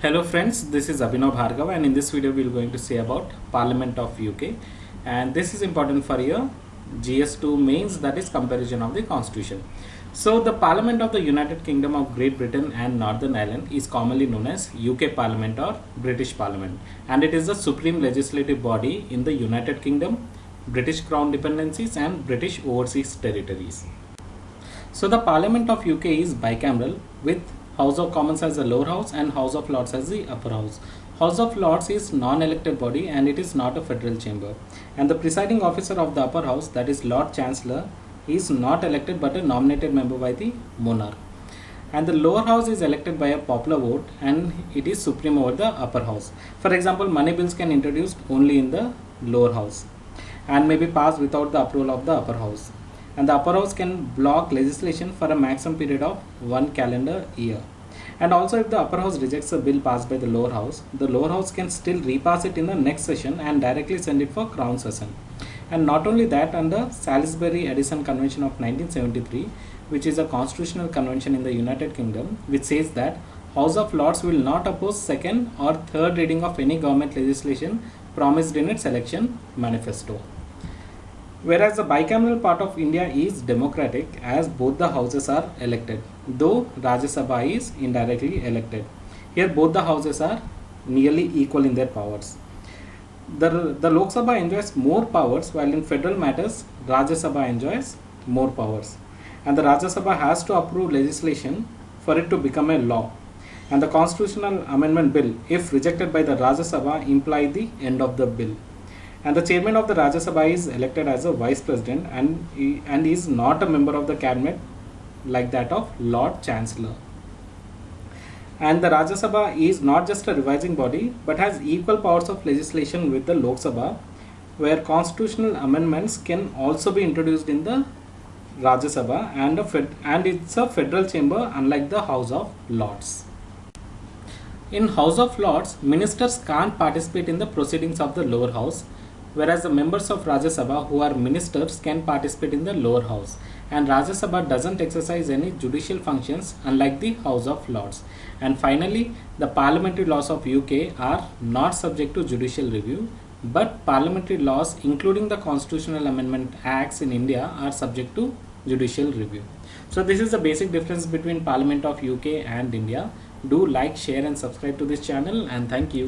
Hello friends, this is Abhinav Bhargava, and in this video we are going to say about Parliament of UK, and this is important for your GS2 mains, that is comparison of the constitution. So the Parliament of the United Kingdom of Great Britain and Northern Ireland is commonly known as UK Parliament or British Parliament, and it is the supreme legislative body in the United Kingdom, British Crown dependencies and British overseas territories. So the Parliament of UK is bicameral with House of Commons as the lower house and House of Lords as the upper house. House of Lords is non-elected body and it is not a federal chamber. And the presiding officer of the upper house, that is Lord Chancellor, is not elected but a nominated member by the monarch. And the lower house is elected by a popular vote and it is supreme over the upper house. For example, money bills can introduced only in the lower house and may be passed without the approval of the upper house. And the upper house can block legislation for a maximum period of 1 calendar year. And also, if the upper house rejects a bill passed by the lower house can still repass it in the next session and directly send it for crown session. And not only that, under Salisbury-Addison Convention of 1973, which is a constitutional convention in the United Kingdom, which says that House of Lords will not oppose second or third reading of any government legislation promised in its election manifesto. Whereas the bicameral part of India is democratic as both the houses are elected, though Rajya Sabha is indirectly elected. Here both the houses are nearly equal in their powers. The Lok Sabha enjoys more powers, while in federal matters Rajya Sabha enjoys more powers. And the Rajya Sabha has to approve legislation for it to become a law. And the constitutional amendment bill, if rejected by the Rajya Sabha, imply the end of the bill. And the chairman of the Rajya Sabha is elected as a vice president and is not a member of the cabinet like that of Lord Chancellor. And the Rajya Sabha is not just a revising body but has equal powers of legislation with the Lok Sabha, where constitutional amendments can also be introduced in the Rajya Sabha, and it's a federal chamber unlike the House of Lords. In House of Lords, ministers can't participate in the proceedings of the lower house, whereas the members of Rajya Sabha who are ministers can participate in the lower house, and Rajya Sabha doesn't exercise any judicial functions unlike the House of Lords. And finally, the parliamentary laws of UK are not subject to judicial review, but parliamentary laws including the constitutional amendment acts in India are subject to judicial review. So this is the basic difference between Parliament of UK and India. Do like, share and subscribe to this channel, and thank you.